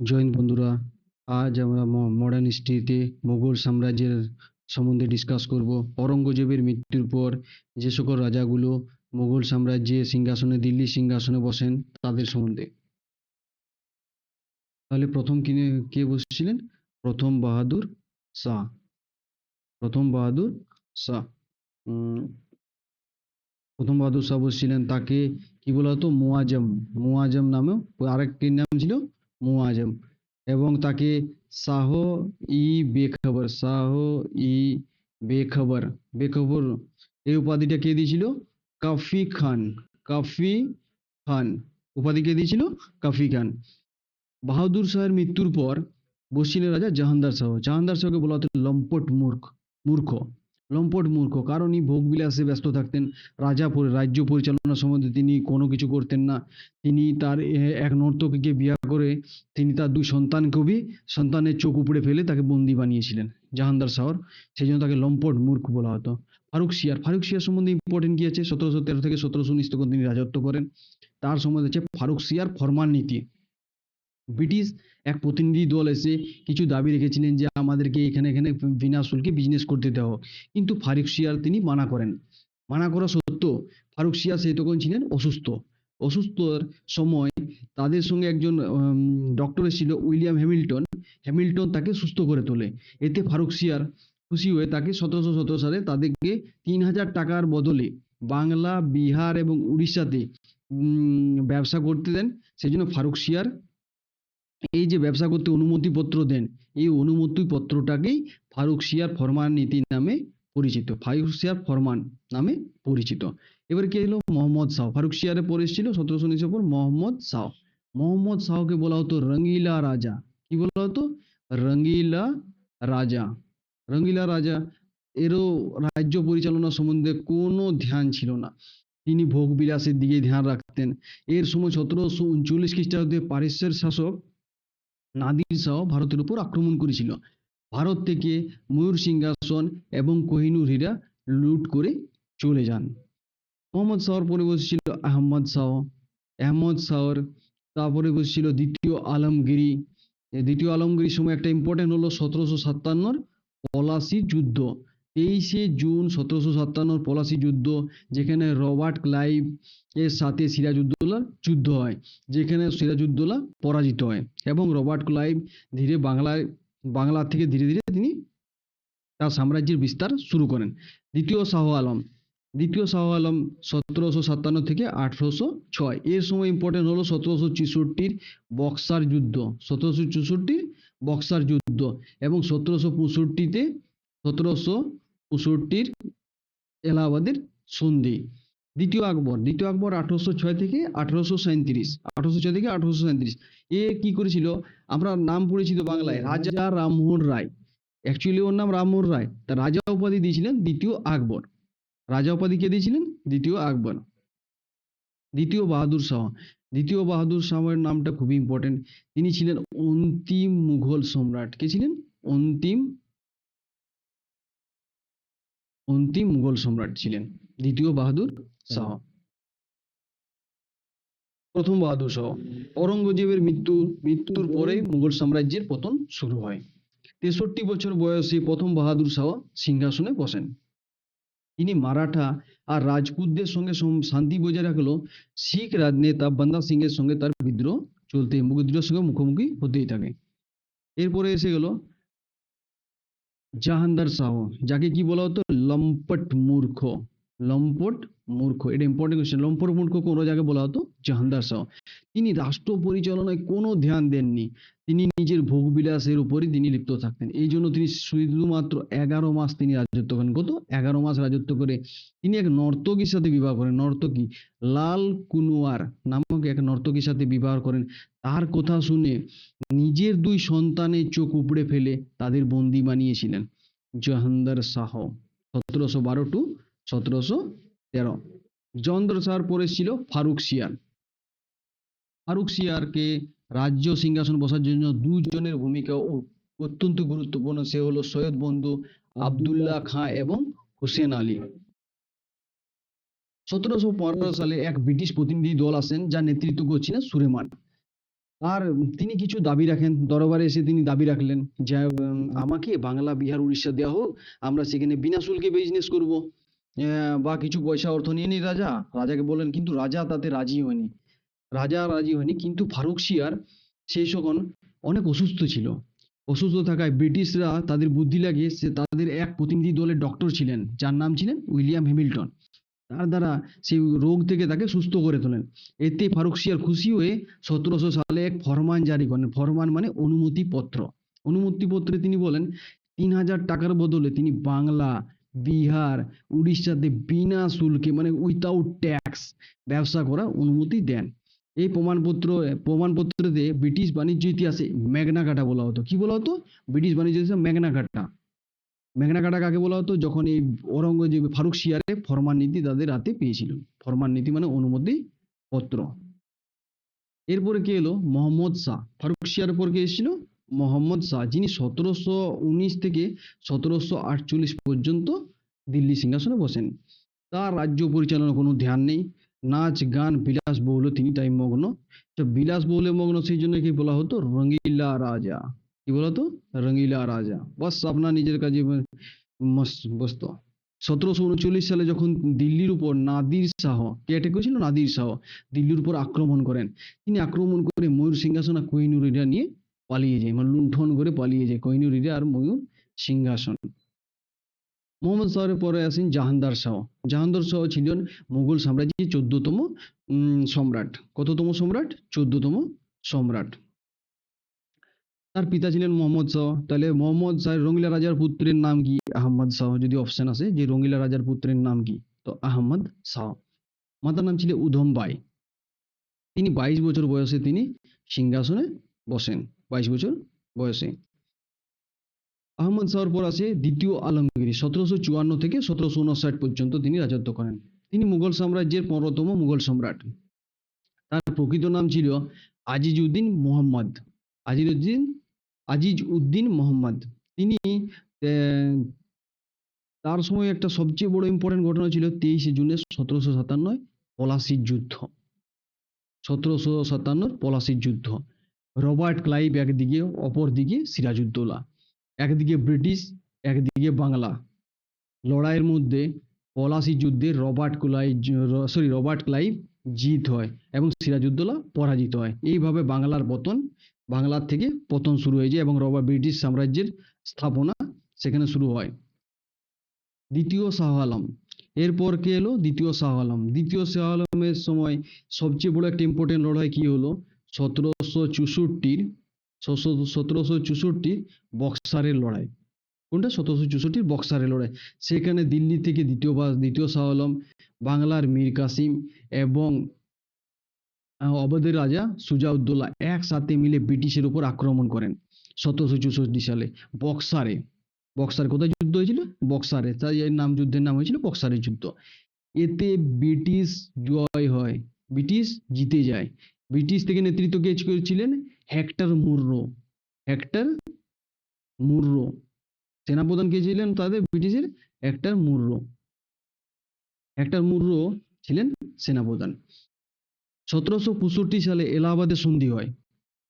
Join বন্ধুরা, আজ আমরা মডার্ন হিস্ট্রিতে মুঘল সাম্রাজ্যের সম্বন্ধে ডিসকাস করব। অরঙ্গজেবের মৃত্যুর পর যে সকল রাজাগুলো মুঘল সাম্রাজ্যে সিংহাসনে দিল্লি সিংহাসনে বসেন তাদের সম্বন্ধে। তাহলে প্রথম কে বসেছিলেন? প্রথম বাহাদুর শাহ। প্রথম বাহাদুর শাহ উম, প্রথম বাহাদুর শাহ বসেছিলেন। তাকে কি বলা হতো? মুয়াজম। মুয়াজম নামেও আরেকটি নাম ছিল মুয়াজম। এবং তাকে শাহ ই বেখবর, শাহ ই বেখবর, বেখবর এই উপাধিটা কে দিয়েছিল? কাফি খান। কাফি খান উপাধি কে দিয়েছিল? কাফি খান। বাহাদুর শাহের মৃত্যুর পর বসছিলেন রাজা জাহানদার শাহ। জাহানদার শাহকে বলা হতো লম্পট মূর্খ। লম্পট মূর্খ, কারণ এই ভোগবিলাসে ব্যস্ত থাকতেন। রাজ্য পরিচালনা সম্বন্ধে তিনি কোনো কিছু করতেন না। তিনি তার এক নর্তকীকে বিয়ে করে তিনি তার দুই সন্তানের চোখ উপড়ে ফেলে তাকে বন্দি বানিয়েছিলেন জাহানদার শাহর। সেই জন্য তাকে লম্পট মূর্খ বলা হতো। ফারুক শিয়ার সম্বন্ধে ইম্পর্টেন্ট কি আছে? 1713 থেকে 1719 তখন তিনি রাজত্ব করেন। তার সম্বন্ধে হচ্ছে ফারুক শিয়ার ফরমান নীতি। ব্রিটিশ এক প্রতিনিধি দল এসে কিছু দাবি রেখেছিলেন যে আমাদেরকে এখানে এখানে বিনা শুল্কে বিজনেস করতে দেওয়া, কিন্তু ফারুক শিয়ার তিনি মানা করেন। মানা করা সত্ত্বেও ফারুক শিয়ার সেই তখন ছিলেন অসুস্থ। অসুস্থর সময় তাদের সঙ্গে একজন ডক্টর এসেছিল, উইলিয়াম হ্যামিল্টন। হ্যামিল্টন তাকে সুস্থ করে তোলে। এতে ফারুক শিয়ার খুশি হয়ে তাকে 1717 সালে তাদেরকে 3000 টাকার বদলে বাংলা, বিহার এবং উড়িষ্যাতে ব্যবসা করতে দেন। সেই জন্য ফারুক শিয়ার এই যে ব্যবসা করতে অনুমতিপত্র দেন, এই অনুমতিপত্রটাকেই ফারুক শিয়ার ফরমান নীতি নামে পরিচিত। ফারুক শিয়ার ফরমান নামে পরিচিত। এবার কি এলো? মোহাম্মদ শাহ। ফারুক শিয়ারের পরে এসেছিল 1719 পর মোহাম্মদ শাহ। মোহাম্মদ শাহকে বলা হতো রঙ্গিলা রাজা। কি বলা হতো? রঙ্গিলা রাজা। রঙ্গিলা রাজা। এরও রাজ্য পরিচালনা সম্বন্ধে কোনো ধ্যান ছিল না। তিনি ভোগ বিলাসের দিকে ধ্যান রাখতেন। এর সময় 1739 খ্রিস্টাব্দে পারস্যের শাসক নাদির শাহ ভারতের উপর আক্রমণ করেছিল। ভারত থেকে ময়ূর সিংহাসন এবং কোহিনূর হীরা লুট করে চলে যান। মোহাম্মদ শাহর পরে বসেছিল আহমদ শাহ। আহমদ শাহর তারপরে বসেছিল দ্বিতীয় আলমগীরি। দ্বিতীয় আলমগীরির সময় একটা ইম্পর্টেন্ট হলো 1757 পলাশি যুদ্ধ। 23শে জুন 1757 পলাশি যুদ্ধ, যেখানে রবার্ট ক্লাইভ এর সাথে সিরাজউদ্দৌলার যুদ্ধ হয়, যেখানে সিরাজউদ্দৌলা পরাজিত হয় এবং রবার্ট ক্লাইভ বাংলা থেকে ধীরে ধীরে তিনি তার সাম্রাজ্যের বিস্তার শুরু করেন। দ্বিতীয় শাহ আলম 1757 থেকে 1806। এর সময় ইম্পর্টেন্ট হলো 1764 বক্সার যুদ্ধ। 1764 বক্সার যুদ্ধ এবং 1765 এলাহাবাদের সন্ধি। দ্বিতীয় আকবর 1806 থেকে 1837। এ কি করেছিল? আমরা নাম পড়েছি তো বাংলায়, রাজা রামমোহন রায়। অ্যাকচুয়ালি ওর নাম রামমোহন রায়, তার রাজা উপাধি দিয়েছিলেন দ্বিতীয় আকবর। রাজা উপাধি কে দিয়েছিলেন? দ্বিতীয় আকবর। দ্বিতীয় বাহাদুর শাহের নামটা খুবই ইম্পর্টেন্ট। তিনি ছিলেন অন্তিম মুঘল সম্রাট। কে ছিলেন? অন্তিম মুঘল সম্রাট ছিলেন দ্বিতীয় বাহাদুর শাহ। প্রথম বাহাদুর শাহ। অরঙ্গজেবের মৃত্যুর পরে মুঘল সাম্রাজ্যের পতন শুরু হয়। 63 বছর বয়সে প্রথম বাহাদুর শাহ সিংহাসনে বসেন। তিনি মারাঠা আর রাজপুতদের সঙ্গে শান্তি বজায় রাখলেও শিখ রাজনেতা বান্দা সিং এর সঙ্গে তার বিদ্রোহের সঙ্গে মুখোমুখি হতেই থাকে। এরপরে এসে গেল জাহানদার শাহ, যাকে কি বলা হতো? লম্পট মূর্খ। এটা ইম্পর্টেন্ট কোশ্চেন। লম্পট মূর্খ কোন জায়গায় বলা হতো? জাহানদার শাহ। তিনি রাষ্ট্র পরিচালনায় কোনো ধ্যান দেননি। তিনি নিজের ভোগবিলাসের উপরই তিনি লিপ্ত থাকতেন। এই জন্য তিনি শুধুমাত্র 11 মাস তিনি রাজত্ব করেন। কত? 11 মাস রাজত্ব করে তিনি এক নর্তকীর সাথে বিবাহ করেন। নর্তকী লাল কুনওয়ার নামক এক নর্তকীর সাথে বিবাহ করেন। তার কথা শুনে নিজের দুই সন্তানের চোখ উপড়ে ফেলে তাদের বন্দি বানিয়েছিলেন জাহানদার শাহ। 1712 টু 1713। জাহানদার শাহর পরে ছিল ফারুক শিয়ার। ফারুক শিয়ারকে রাজ্য সিংহাসন বসার জন্য দুজনের ভূমিকা অত্যন্ত গুরুত্বপূর্ণ। সে হলো সৈয়দ বন্ধু আবদুল্লাহ খাঁ এবং হুসেন আলী। 1715 সালে এক ব্রিটিশ প্রতিনিধি দল আসেন, যার নেতৃত্ব করছিলেন সুলেমান। আর তিনি কিছু দাবি রাখেন, দরবারে এসে তিনি দাবি রাখলেন যে আমাকে বাংলা, বিহার, উড়িষ্যা দেওয়া হোক, আমরা সেখানে বিনা শুল্কে বিজনেস করব, বা কিছু পয়সা অর্থ নিয়ে নি রাজা। রাজাকে বললেন, কিন্তু রাজা তাতে রাজি হয়নি। রাজা রাজি হয়নি, কিন্তু ফারুকশিয়ার সেই সময় অনেক অসুস্থ ছিল। অসুস্থ থাকায় ব্রিটিশরা তাদের বুদ্ধি লাগিয়ে তাদের এক প্রতিনিধি দলের ডক্টর ছিলেন, যার নাম ছিলেন উইলিয়াম হ্যামিল্টন। তার দ্বারা সেই রোগ থেকে তাকে সুস্থ করে তোলেন। এতে ফারুকশিয়ার খুশি হয়ে 1700 সালে এক ফরমান জারি করেন। ফরমান মানে অনুমতিপত্র। অনুমতিপত্রে তিনি বলেন 3000 টাকার বদলে তিনি বাংলা, বিহার, উড়িষ্যাতে বিনা শুল্কে মানে উইথাউট ট্যাক্স ব্যবসা করার অনুমতি দেন। এই প্রমাণপত্রতে ব্রিটিশ বাণিজ্য ইতিহাসে ম্যাগনা কার্টা বলা হতো। কি বলা হতো? ব্রিটিশ বাণিজ্য ইতিহাসে ম্যাগনা কার্টা। ম্যাগনা কার্টা কাকে বলা হতো? যখন এই ঔরঙ্গজেব ফারুকশিয়ারে ফরমান নীতি তাদের হাতে পেয়েছিল। ফরমান নীতি মানে অনুমতি পত্র। এরপরে কে এলো? মোহাম্মদ শাহ। ফারুকশিয়ার পর কে এসেছিল? মোহাম্মদ শাহ, যিনি 1719 থেকে 1748 পর্যন্ত দিল্লি সিংহাসনে বসেন। তার রাজ্য পরিচালনার কোনো ধ্যান নেই, নাচ গান বিলাসবহুল তিনি তাই মগ্ন। তো বিলাসবহুলে মগ্ন, সেই জন্য কি বলা হতো? রঙিলা রাজা। কি বলা হতো? রঙিলা রাজা। বাস আপনার নিজের কাজে ব্যস্ত। 1739 সালে যখন দিল্লির উপর নাদির শাহ, কে অ্যাটাক করেছিল? নাদির শাহ দিল্লির উপর আক্রমণ করেন। তিনি আক্রমণ করে ময়ূর সিংহাসন আর কোহিনূর হীরা নিয়ে পালিয়ে যায়, মানে লুণ্ঠন করে পালিয়ে যায় কোহিনূর হীরা আর ময়ূর সিংহাসন। মোহাম্মদ শাহের পরে আসেন জাহাঙ্গীর শাহ। জাহাঙ্গীর শাহ ছিলেন মুঘল সাম্রাজ্যের 14তম সম্রাট। কততম সম্রাট? 14তম সম্রাট। তার পিতা ছিলেন মোহাম্মদ শাহ। তাহলে মোহাম্মদ শাহ রঙিলা রাজার পুত্রের নাম কি? আহমদ শাহ। যদি অপশন আসে যে রঙিলা রাজার পুত্রের নাম কি, তো আহমদ শাহ। মাতার নাম ছিল উধম বাই। তিনি 22 বছর বয়সে তিনি সিংহাসনে বসেন। 22 বছর বয়সে। আহমদ শাহর পর আসে দ্বিতীয় আলমগীর। 1754 থেকে 1759 পর্যন্ত তিনি রাজত্ব করেন। তিনি মুঘল সাম্রাজ্যের 15তম মুঘল সম্রাট। তার প্রকৃত নাম ছিল আজিজ উদ্দিন মোহাম্মদ। আজিজ উদ্দিন মোহাম্মদ। তিনি আহ, তার সময় একটা সবচেয়ে বড় ইম্পর্টেন্ট ঘটনা ছিল 23 জুনের 1757 পলাশির যুদ্ধ। 1757 পলাশির যুদ্ধ। রবার্ট ক্লাইভ একদিকে, অপরদিকে সিরাজউদ্দৌলা। একদিকে ব্রিটিশ, একদিকে বাংলা। লড়াইয়ের মধ্যে পলাশি যুদ্ধে রবার্ট ক্লাইভ জিত হয় এবং সিরাজউদ্দৌলা পরাজিত হয়। এইভাবে বাংলার থেকে পতন শুরু হয়েছে এবং ব্রিটিশ সাম্রাজ্যের স্থাপনা সেখানে শুরু হয়। দ্বিতীয় শাহ আলম। এরপর কে এলো? দ্বিতীয় শাহ আলম। দ্বিতীয় শাহ আলমের সময় সবচেয়ে বড় একটা ইম্পর্টেন্ট লড়াই কি হলো? 1764 বক্সারের লড়াই। কোনটা? 1764 বক্সারের লড়াই। সেখানে দিল্লি থেকে দ্বিতীয় শাহ আলম, বাংলার মীর কাসিম এবং অবধের রাজা সুজাউদ্দৌলা একসাথে মিলে ব্রিটিশের উপর আক্রমণ করেন 1764 সালে বক্সারে। বক্সার কোথায় যুদ্ধ হয়েছিল? বক্সারে। তাই এর যুদ্ধের নাম হয়েছিল বক্সারের যুদ্ধ। এতে ব্রিটিশ জয় হয়, ব্রিটিশ জিতে যায়। ব্রিটিশ থেকে নেতৃত্ব কে করেছিলেন? হেক্টর মুররো। হেক্টর মুররো সেনাপ্রধান কে ছিলেন তাদের ব্রিটিশের? হেক্টর মুররো। হেক্টর মুররো ছিলেন সেনাপ্রধান। 1765 সালে এলাহাবাদের সন্ধি হয়।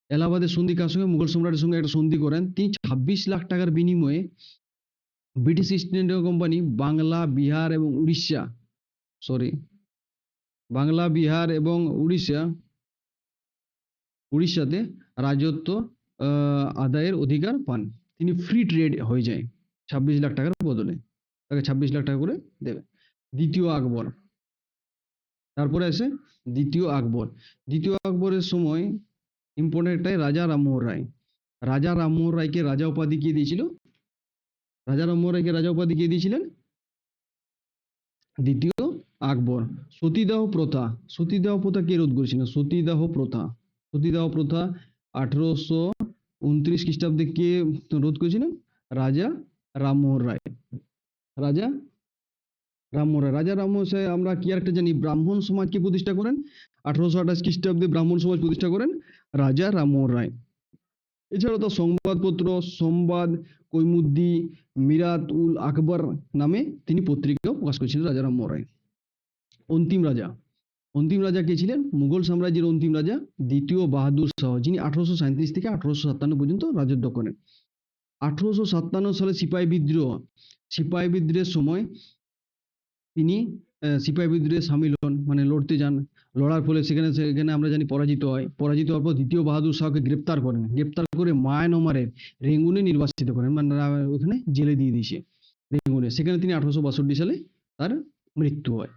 এলাহাবাদের সন্ধি কার সঙ্গে? মুঘল সম্রাটের সঙ্গে একটা সন্ধি করেন। তিনি 26 লাখ টাকার বিনিময়ে British east India company Bangla, Bihar এবং উড়িষ্যাতে রাজত্ব আদায়ের অধিকার পান। তিনি ফ্রি ট্রেড হয়ে যায় 26 লাখ টাকার বদলে। তাকে 26 লাখ টাকা করে দেবে। দ্বিতীয় আকবর। তারপরে আসে দ্বিতীয় আকবর। দ্বিতীয় আকবরের সময় ইম্পর্টেন্ট একটাই রাজা রামমোহন রায়। রাজা রামমোহন রায়কে রাজা উপাধি কে দিয়েছিল? রাজা রামমোহন রায়কে রাজা উপাধি কে দিয়েছিলেন? দ্বিতীয় আকবর। সতীদাহ প্রথা। সতীদাহ প্রথা কে রোধ করেছিলেন? সতীদাহ প্রথা। সতীদাহ প্রথা 1829 খ্রিস্টাব্দে কে রোধ করেছিলেন? রাজা রামমোহন রায়। রাজা রামমোহন রায়। রাজা রামমোহন রায় আমরা কি একটা জানি, ব্রাহ্মণ সমাজকে প্রতিষ্ঠা করেন। 1828 খ্রিস্টাব্দে ব্রাহ্মণ সমাজ প্রতিষ্ঠা করেন রাজা রামমোহন রায়। এছাড়াও তার সংবাদপত্র সংবাদ কৈমুদ্দি মিরাত উল আকবর নামে তিনি পত্রিকাও প্রকাশ করেছিলেন রাজা রামমোহন রায়। অন্তিম রাজা অন্তিম রাজা কে ছিলেন? মুঘল সাম্রাজ্যের অন্তিম রাজা দ্বিতীয় বাহাদুর শাহ, যিনি 1837 থেকে 1857 পর্যন্ত রাজত্ব করেন। 1857 সালে সিপাহী বিদ্রোহের সময় তিনি সিপাহী বিদ্রোহে সামিল হন, মানে লড়তে যান। লড়ার ফলে সেখানে আমরা জানি পরাজিত হয়। পরাজিত হওয়ার পর দ্বিতীয় বাহাদুর শাহকে গ্রেপ্তার করেন। গ্রেপ্তার করে মায়ানমারের রেঙ্গুনে নির্বাসিত করেন, মানে ওখানে জেলে দিয়ে দিয়েছে রেঙ্গুনে। সেখানে তিনি 1862 সালে তার মৃত্যু হয়।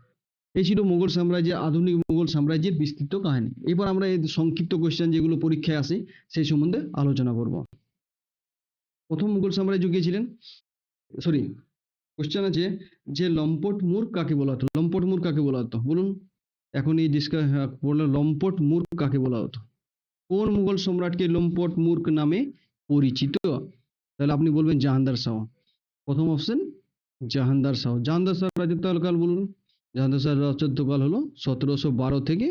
এই ছিল মুঘল সাম্রাজ্যের, আধুনিক মুঘল সাম্রাজ্যের বিস্তৃত কাহিনী। এবার আমরা এই সংক্ষিপ্ত কোশ্চেন যেগুলো পরীক্ষায় আসে সেই সম্বন্ধে আলোচনা করব। প্রথম মুঘল সাম্রাজ্য কে ছিলেন? সরি, কোশ্চেন আছে যে লম্পট মূর্খ কাকে বলা হতো? লম্পট মূর্খ কাকে বলা হতো বলুন? এখন এই লম্পট মূর্খ কাকে বলা হতো? কোন মুঘল সম্রাটকে লম্পট মূর্খ নামে পরিচিত? তাহলে আপনি বলবেন জাহাঙ্গীর শাহ। প্রথম অপশন জাহাঙ্গীর শাহ। জাহাঙ্গীর শাহ রাজত্বকাল বলুন। জাহাঙ্গীর শাহ রাজত্বকাল হলো 1712 থেকে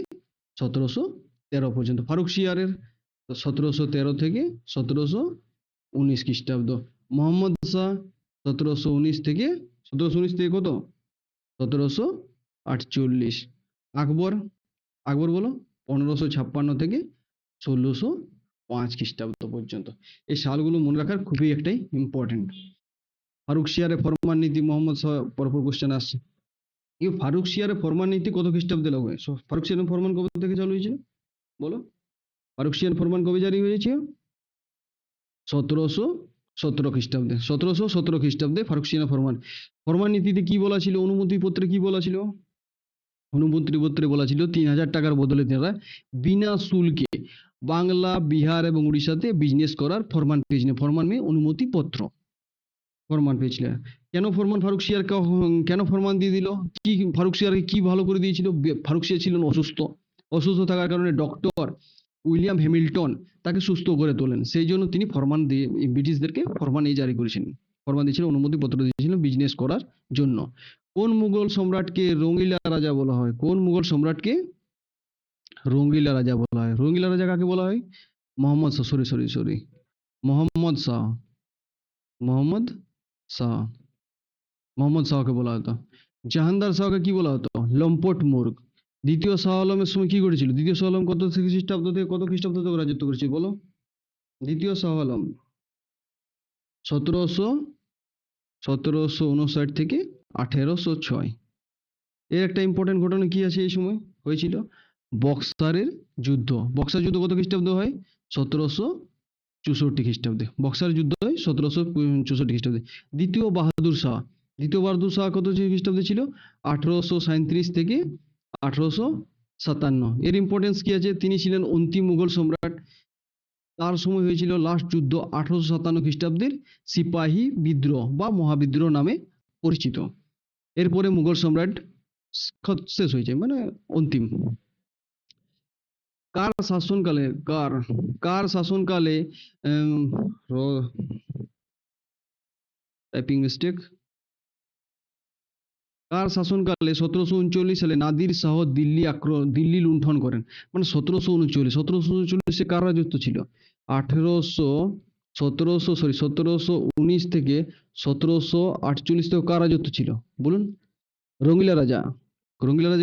1713 পর্যন্ত। ফারুক সিয়ারের 1713 থেকে 1719 খ্রিস্টাব্দ। মোহাম্মদ শাহ 1719 থেকে কত? 1748। আকবর বলো 1556 থেকে 1605 খ্রিস্টাব্দ পর্যন্ত। এই সালগুলো মনে রাখার খুবই একটাই ইম্পর্টেন্ট। ফারুক সিয়ারের ফরমান নীতি, মোহাম্মদ শাহ, পরপর কোশ্চেন আসছে। এই ফারুক সিয়ারের ফরমান নীতি কত খ্রিস্টাব্দে লাগু হয়? ফারুক সিয়ারের ফরমান কবে থেকে চালু হয়েছিল বলো? ফারুক সিয়ার ফরমান কবে জারি হয়েছে? 1717 খ্রিস্টাব্দে। 1717 খ্রিস্টাব্দে ফারুক সিয়ার ফরমান নীতিতে কি বলা ছিল? অনুমতি পত্রে কি বলা ছিল? অনুমতি পত্রে বলা ছিল 3000 টাকার বদলে তারা বিনা শুল্কে বাংলা, বিহার এবং উড়িষ্যাতে বিজনেস করার ফরমান পেয়েছিলেন। ফরমান মেয়ে অনুমতি পত্র ফরমান পেয়েছিলেন। কেন ফরমান ফারুক সিয়ার কেন ফরমান দিয়ে দিল? কি ফারুক সিয়ারকে কি ভালো করে দিয়েছিল? ফারুক সিয়ার ছিলেন অসুস্থ থাকার কারণে ডক্টর উইলিয়াম হ্যামিল্টন তাকে সুস্থ করে তোলেন। সেই জন্য তিনি ফরমান দিয়ে ব্রিটিশদেরকে ফরমান জারি করেছিলেন। ফরমান দিয়েছিলেন, অনুমতি পত্র দিয়েছিলেন বিজনেস করার জন্য। কোন মুঘল সম্রাটকে রঙিলা রাজা বলা হয়? কোন মুঘল সম্রাটকে রঙিলা রাজা বলা হয়? রঙিলা রাজা কাকে বলা হয়? মোহাম্মদ শাহ। সরি মোহাম্মদ শাহ। মোহাম্মদ শাহকে বলা হতো। জাহাঙ্গীর শাহকে কি বলা হতো? লম্পট মূর্খ। দ্বিতীয় শাহ আলমের সময় কি করেছিল? দ্বিতীয় শাহ আলম কত খ্রিস্টাব্দ থেকে কত খ্রিস্টাব্দ থেকে রাজত্ব করেছিল বলো? দ্বিতীয় শাহ আলম 1759 থেকে 1806। এর একটা ইম্পর্টেন্ট ঘটনা কি আছে এই সময় হয়েছিল? বক্সারের যুদ্ধ। বক্সার যুদ্ধ কত খ্রিস্টাব্দে হয়? 1764 খ্রিস্টাব্দে বক্সার যুদ্ধ হয় 1764 খ্রিস্টাব্দে। দ্বিতীয় বাহাদুর শাহ কত খ্রিস্টাব্দে ছিল? 1837 থেকে 1857। এর ইম্পর্টেন্স কি আছে? তিনি ছিলেন অন্তিম মুঘল সম্রাট। তার সময় হয়েছিল লাস্ট যুদ্ধ 1857 খ্রিস্টাব্দের সিপাহী বিদ্রোহ বা মহাবিদ্রোহ নামে পরিচিত। এরপরে মুঘল সম্রাট শেষ হয়েছে, মানে অন্তিম। কার শাসনকালে টাইপিং মিস্টেক। কার শাসনকালে 1739 সালে নাদির শাহ দিল্লি লুণ্ঠন করেন? মানে 1739 কার রাজত্ব ছিল? 1719 থেকে 1748 থেকে কার রাজত্ব ছিল বলুন? রঙিলা রাজা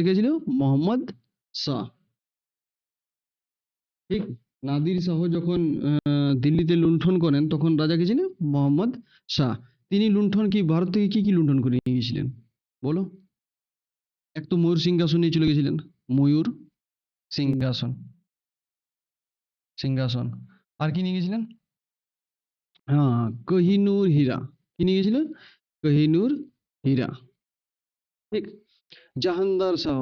কে ছিল? মোহাম্মদ শাহ। ঠিক। নাদির শাহ যখন দিল্লিতে লুণ্ঠন করেন তখন রাজা কে ছিলেন? মোহাম্মদ শাহ। তিনি লুণ্ঠন কি ভারত থেকে কি লুণ্ঠন করে নিয়ে গেছিলেন বলো? এক তো ময়ূর সিংহাসন নিয়ে চলে গেছিলেন, ময়ূর সিংহাসন। আর কি নিয়ে গেছিলেন? হ্যাঁ, কোহিনূর হীরা। কি নিয়ে গেছিলেন? কোহিনূর হীরা। ঠিক। জাহাঙ্গীর শাহ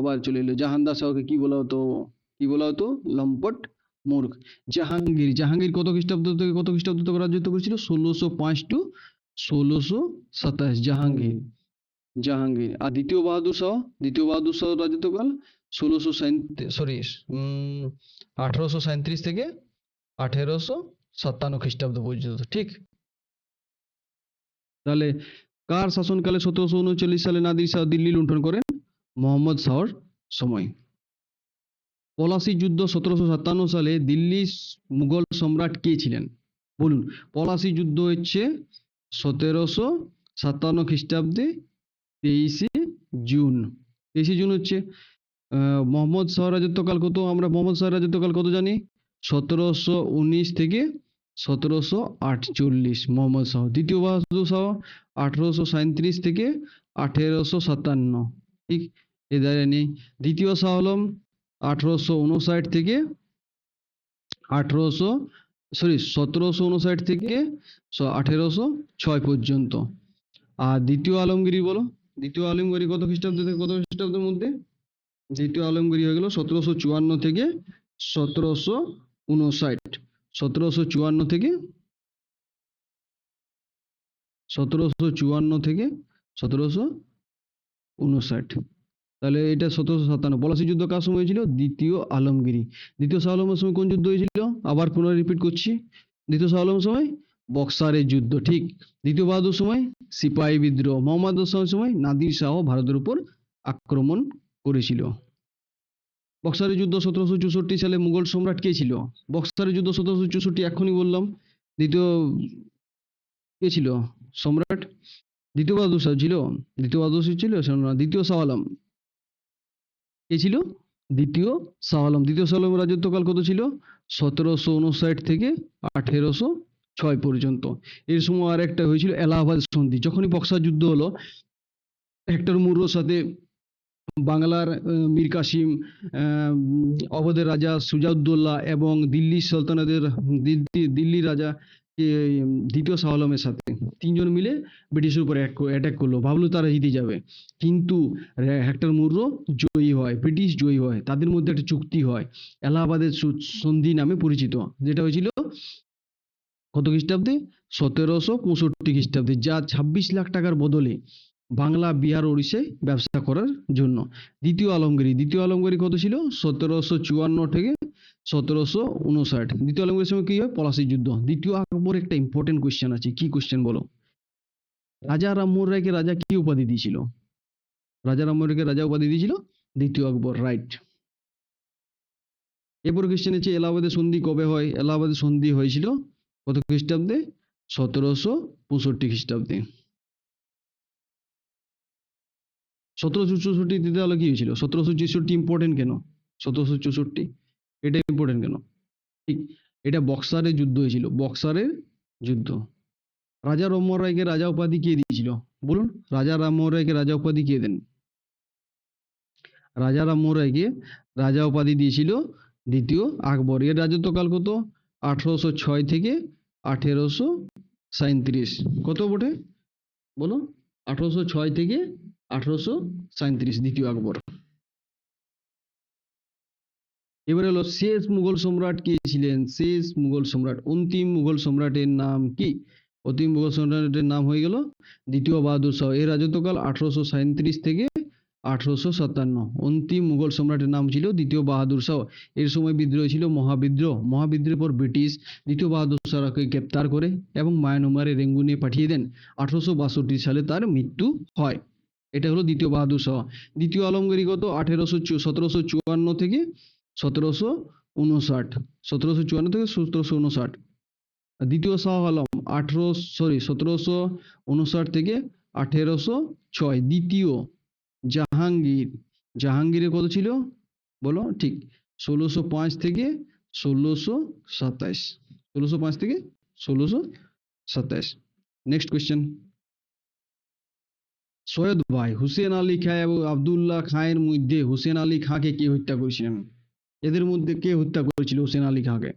আবার চলে এলো। জাহাঙ্গীর শাহকে কি বলা হতো? লম্পট মূর্খ। জাহাঙ্গীর কত খ্রিস্টাব্দ থেকে কত খ্রিস্টাব্দ থেকে রাজত্ব করেছিল? 1605 টু 1627। জাহাঙ্গীর। আর দ্বিতীয় বাহাদুর শাহ রাজত্বকাল 1837 থেকে 1857 খ্রিস্টাব্দ পর্যন্ত। ঠিক। তাহলে কার শাসনকালে 1739 সালে নাদির শাহ দিল্লি লুণ্ঠন করেন? মোহাম্মদ শাহর সময়। পলাশী যুদ্ধ 1757 সালে দিল্লি মুঘল সম্রাট কে ছিলেন বলুন? পলাশী যুদ্ধ হচ্ছে 1757 খ্রিস্টাব্দে 23শে জুন হচ্ছে। মোহাম্মদ শাহ রাজত্বকাল কত? আমরা মোহাম্মদ শাহ রাজত্বকাল কত জানি? 1719 থেকে 1748 মোহাম্মদ শাহ। দ্বিতীয় বাহাদুর শাহ 1837 থেকে 1857, ঠিক। এদারে নেই। দ্বিতীয় শাহ আলম 1859 থেকে 1759 থেকে 1806 পর্যন্ত। আর দ্বিতীয় আলমগীর বলো, দ্বিতীয় আলমগীর কত খ্রিস্টাব্দ থেকে কত খ্রিস্টাব্দের মধ্যে? দ্বিতীয় আলমগীর হয়ে গেল 1754 থেকে 1759। 1754 থেকে 1759। তাহলে এটা 1757। পলাশী যুদ্ধ কার সময় হয়েছিল? দ্বিতীয় আলমগীর। দ্বিতীয় শাহ আলমের সময় কোন যুদ্ধ হয়েছিল? আবার পুনরায় রিপিট করছি, দ্বিতীয় শাহ আলমের সময় বক্সারের যুদ্ধ, ঠিক। দ্বিতীয় বাহাদুর সময় সিপাহী বিদ্রোহ। মোহাম্মদ শাহের সময় নাদির শাহ ভারতের উপর আক্রমণ করেছিল। বক্সারের যুদ্ধ 1764 সালে মুঘল সম্রাট কে ছিল? বক্সারের যুদ্ধ 1764, এখনই বললাম। দ্বিতীয় কে ছিল সম্রাট? দ্বিতীয় বাহাদুর শাহ ছিল। দ্বিতীয় বাহাদুর শাহ ছিল না, দ্বিতীয় শাহ আলম। কে ছিল? দ্বিতীয় শাহ আলম। দ্বিতীয় শাহ আলমের রাজত্বকাল কত ছিল? 1759 থেকে 1806 পর্যন্ত। এর সময় আর একটা হয়েছিল এলাহাবাদ সন্ধি। যখনই বক্সার যুদ্ধ হলো, হেক্টর মুরোর সাথে বাংলার মীর কাসিম, অবধের রাজা সুজাউদ্দৌলা এবং দিল্লি সালতানাতের দিল্লির রাজা দ্বিতীয় শাহ আলমের সাথে তিনজন মিলে ব্রিটিশের উপর অ্যাটাক করলো। ভাবলো তারা জিতে যাবে, কিন্তু হেক্টর মুরো জয়ী হয়, ব্রিটিশ জয়ী হয়। তাদের মধ্যে একটা চুক্তি হয়, এলাহাবাদের সন্ধি নামে পরিচিত, যেটা হয়েছিল কত খ্রিস্টাব্দে? 1765 খ্রিস্টাব্দে, যা 26 লাখ টাকার বদলে বাংলা, বিহার, ওড়িশায় ব্যবসা করার জন্য। দ্বিতীয় আলমগীর কত ছিল? 1754 থেকে 1759। দ্বিতীয় আলমগীরের সময় কি হয়? পলাশী যুদ্ধ। দ্বিতীয় আকবর একটা ইম্পর্টেন্ট কোয়েশ্চেন আছে, কি কোয়েশ্চেন বলো? রাজা রামমোহন রায়কে রাজা কি উপাধি দিয়েছিল? রাজা রামমোহন রায়কে রাজা উপাধি দিয়েছিল দ্বিতীয় আকবর, রাইট। এরপর কোয়েশ্চেন হচ্ছে এলাহাবাদের সন্ধি কবে হয়? এলাহাবাদের সন্ধি হয়েছিল কত খ্রিস্টাব্দে? 1765 খ্রিস্টাব্দে। 1764 তাহলে কি হয়েছিল? 1764 ইম্পর্টেন্ট কেন? 1764 এটা ইম্পর্টেন্ট কেন? ঠিক, এটা বক্সারের যুদ্ধ হয়েছিল, বক্সারের যুদ্ধ। রাজা রামমোহন রায়কে রাজা উপাধি কে দিয়েছিল? বলুন, রাজা রামমোহন রায়কে রাজা উপাধি কে দেন? রাজা রামমোহন রায়কে রাজা উপাধি দিয়েছিল দ্বিতীয় আকবর। এর রাজত্বকাল কত? 1806 থেকে 1837। কত বটে বলো? 1806 থেকে 1837 দ্বিতীয় আকবর। এবারে হলো শেষ মুঘল সম্রাট কে ছিলেন? শেষ মুঘল সম্রাট, অন্তিম মুঘল সম্রাটের নাম কি? অন্তিম মুঘল সম্রাটের নাম হয়ে গেল দ্বিতীয় বাহাদুর শাহ। এর রাজত্বকাল 1837 থেকে 1857। অন্তিম মুঘল সম্রাটের নাম ছিল দ্বিতীয় বাহাদুর শাহ। এর সময় বিদ্রোহ ছিল মহাবিদ্রোহ। মহাবিদ্রোহের পর ব্রিটিশ দ্বিতীয় বাহাদুর শাহকে গ্রেপ্তার করে এবং মায়ানমারে রেঙ্গুনে পাঠিয়ে দেন। 1862 সালে তার মৃত্যু হয়। এটা হলো দ্বিতীয় বাহাদুর শাহ। দ্বিতীয় আলমগীর কত? 1754 থেকে 1759। 1754 থেকে 1759। দ্বিতীয় শাহ আলম 1759 থেকে 1806। দ্বিতীয় জাহাঙ্গীর, জাহাঙ্গীরের কত ছিল বলো? ঠিক, 1605 থেকে 1627। 1605 থেকে 1627। Next question. সৈয়দ ভাই হুসেন আলী খাঁ এবং আবদুল্লাহ খাঁয়ের মধ্যে হুসেন আলী খাঁকে কে হত্যা করেছিলেন? এদের মধ্যে কে হত্যা করেছিল হুসেন আলী খাঁকে?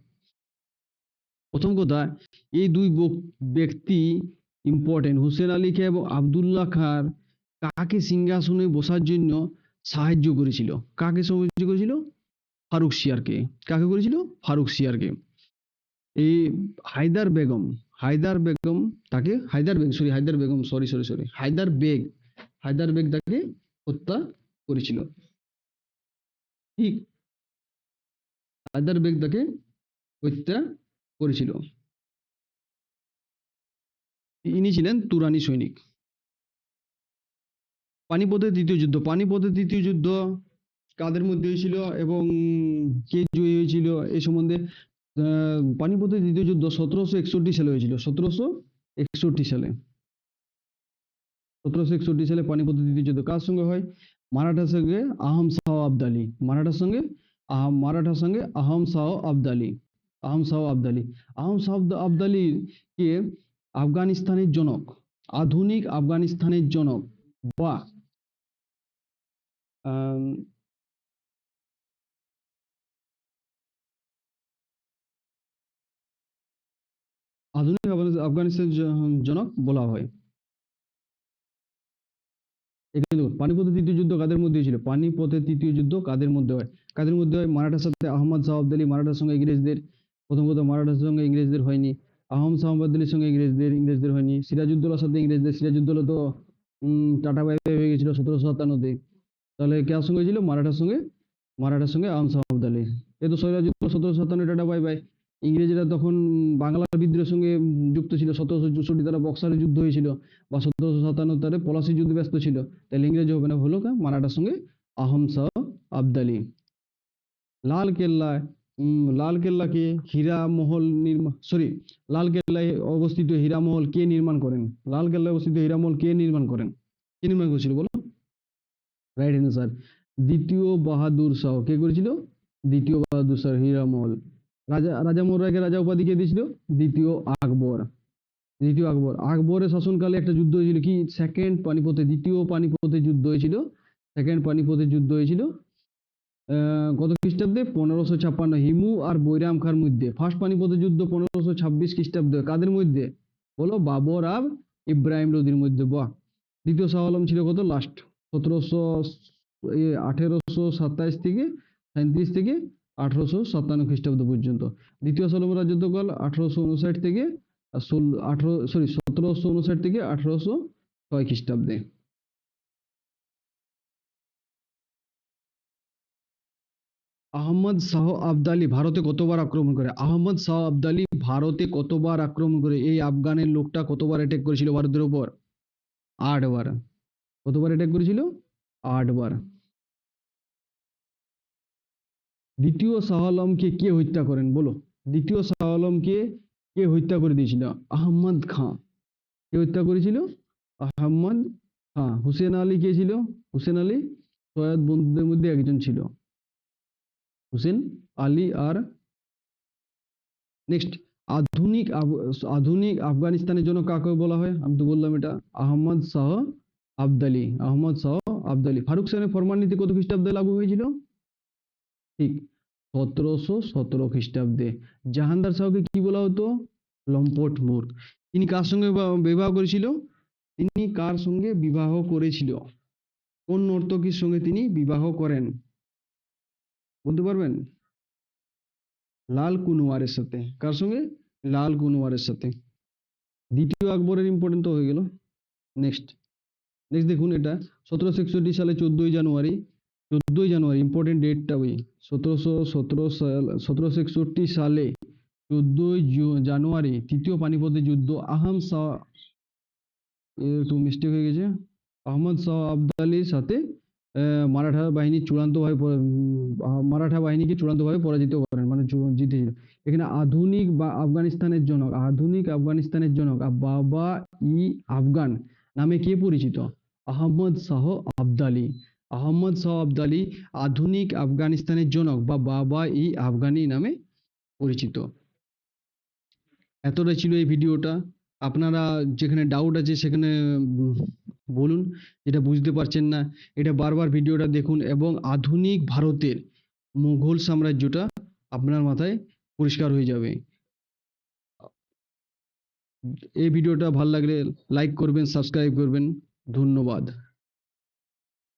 প্রথম কথা, এই দুই ব্যক্তি ইম্পর্টেন্ট। হুসেন আলী খাঁ এবং আবদুল্লাহ খাঁ কাকে সিংহাসনে বসার জন্য সাহায্য করেছিল? কাকে সাহায্য করেছিল? ফারুক শিয়ারকে। কাকে করেছিল? ফারুক শিয়ারকে। এই হায়দার বেগম, হায়দার বেগম তাকে, Haider Beg sorry Haider Begum sorry sorry sorry Haider Beg, Haider Beg তাকে হত্যা করেছিল, ঠিক। হায়দার বেগ তাকে হত্যা করেছিল। ইনি ছিলেন তুরানি সৈনিক। পানিপথের দ্বিতীয় যুদ্ধ, পানিপথের দ্বিতীয় যুদ্ধ কাদের মধ্যে হয়েছিল এবং কে জয়ী হয়েছিল এ সম্বন্ধে। পানিপথের দ্বিতীয় যুদ্ধ 1761 সালে হয়েছিল। 1761 সালে, 1761 সালে পানিপথের দ্বিতীয় যুদ্ধ কার সঙ্গে হয়? মারাঠার সঙ্গে আহম শাহ আবদালি, মারাঠার সঙ্গে আহম শাহ আবদালি, আহম শাহ আবদালি কে আফগানিস্তানের জনক, আধুনিক আফগানিস্তানের জনক বা আম, আধুনিক আফগানিস্তানের জনক বলা হয়। এখানে দেখুন পানিপথের তৃতীয় যুদ্ধ কাদের মধ্যে ছিল, পানিপথের তৃতীয় যুদ্ধ কাদের মধ্যে হয়, মারাঠার সাথে আহমদ শাহ আবদালি, মারাঠার সঙ্গে ইংরেজদের, প্রথম কথা মারাঠার সঙ্গে ইংরেজদের হয়নি, আহম শাহ আবদালির সঙ্গে ইংরেজদের হয়নি, সিরাজউদ্দৌলার সাথে ইংরেজদের, সিরাজউদ্দৌলা তো টাটা বাই বাই হয়ে গেছিল 1757-তে, তাহলে কার সঙ্গে ছিল, মারাঠার সঙ্গে আহম শাহ আবদালি। এ তো সিরাজউদ্দৌলা 1757 টাটা বাই বাই, ইংরেজরা তখন বাংলার বিদ্রোহের সঙ্গে যুক্ত ছিল, 1764 তারা বক্সারের যুদ্ধ হয়েছিল, বা 1757 তারা পলাশি যুদ্ধে ব্যস্ত ছিল, তাহলে ইংরেজ হবে না, হলো মারাঠার সঙ্গে আহম শাহ আবদালি। লাল কেল্লায় লাল কেল্লাকে হীরামহল নির্মাণ, সরি, লাল কেল্লায় অবস্থিত হীরামহল কে নির্মাণ করেন, লাল কেল্লায় অবস্থিত হীরামহল কে নির্মাণ করেন, কে নির্মাণ করেছিল বলো? রাইট অ্যান্সার, দ্বিতীয় বাহাদুর শাহ। কে করেছিল? দ্বিতীয় বাহাদুর শাহ হীরামহল। রাজা মোররাকে রাজা উপাধি কে দিয়েছিল? দ্বিতীয় আকবর। আকবরের শাসনকালে একটা যুদ্ধ হয়েছিল, কি সেকেন্ড পানিপথে, দ্বিতীয় পানিপথে যুদ্ধ হয়েছিল, সেকেন্ড পানিপথে যুদ্ধ হয়েছিল কত খ্রিস্টাব্দে? 1556, হিমু আর বৈরাম খাঁর মধ্যে। ফার্স্ট পানিপথের যুদ্ধ 1526 খ্রিস্টাব্দে, কাদের মধ্যে বলো? বাবর আর ইব্রাহিম লোদির মধ্যে। বাহ। দ্বিতীয় শাহ আলম ছিল কত? লাস্ট 1827 থেকে 37 থেকে 1857 খ্রিস্টাব্দ পর্যন্ত। দ্বিতীয় শাহ আলমের রাজত্বকাল 1859 থেকে 1759 থেকে 1806 খ্রিস্টাব্দে। আহমদ শাহ আবদালি ভারতে কতবার আক্রমণ করে? আহমদ শাহ আবদালি ভারতে কতবার আক্রমণ করে? এই আফগানের লোকটা কতবার অ্যাটাক করেছিল ভারতের উপর? 8 বার। কতবার অ্যাটাক করেছিল? 8 বার। দ্বিতীয় শাহ আলমকে কে হত্যা করেন বলো? দ্বিতীয় শাহ আলমকে কে হত্যা করে দিয়েছিল? আহমদ খাঁ। কে হত্যা করেছিল? আহমদ খাঁ। হুসেন আলী কে ছিল? হুসেন আলী সৈয়দ বন্ধুদের মধ্যে একজন ছিল, হুসেন আলী। আর নেক্সট, আধুনিক আফগানিস্তানের জন্য কাকে বলা হয়? আমি তো বললাম এটা, আহমদ শাহ আবদালি। ফারুক শাহের ফরমান নীতি কত খ্রিস্টাব্দে লাগু হয়েছিল? ঠিক, 1717 খ্রিস্টাব্দে। জাহানদার শাহকে কি বলা হতো? লম্পট মূর্খ। তিনি কার সঙ্গে বিবাহ করেছিল? কোন নর্তকীর সঙ্গে তিনি বিবাহ করেন বলতে পারবেন? লাল কুনওয়ারের সাথে। কার সঙ্গে? লাল কুনওয়ারের সাথে। দ্বিতীয় আকবরের ইম্পর্টেন্ট তো হয়ে গেল। নেক্সট দেখুন, এটা 1761 সালে 14ই জানুয়ারি ইম্পর্টেন্ট ডেটটা, ওই 1761 সালে 14ই জানুয়ারি তৃতীয় পানিপথের যুদ্ধ। একটু মিস্টেক হয়ে গেছে, আহমদ শাহ আবদালির সাথে মারাঠা বাহিনীকে চূড়ান্তভাবে পরাজিত করেন, মানে জিতেছিল। এখানে আধুনিক আফগানিস্তানের জনক বাবা ই আফগান নামে কে পরিচিত? আহমদ শাহ আবদালি। আধুনিক আফগানিস্তানের জনক বা বাবা ই আফগানি নামে পরিচিত। এতটাই ছিল এই ভিডিওটা। আপনারা যেখানে ডাউট আছে সেখানে বলুন, যেটা বুঝতে পারছেন না। এটা বারবার ভিডিওটা দেখুন এবং আধুনিক ভারতের মুঘল সাম্রাজ্যটা আপনার মাথায় পরিষ্কার হয়ে যাবে। এই ভিডিওটা ভালো লাগলে লাইক করবেন, সাবস্ক্রাইব করবেন। ধন্যবাদ।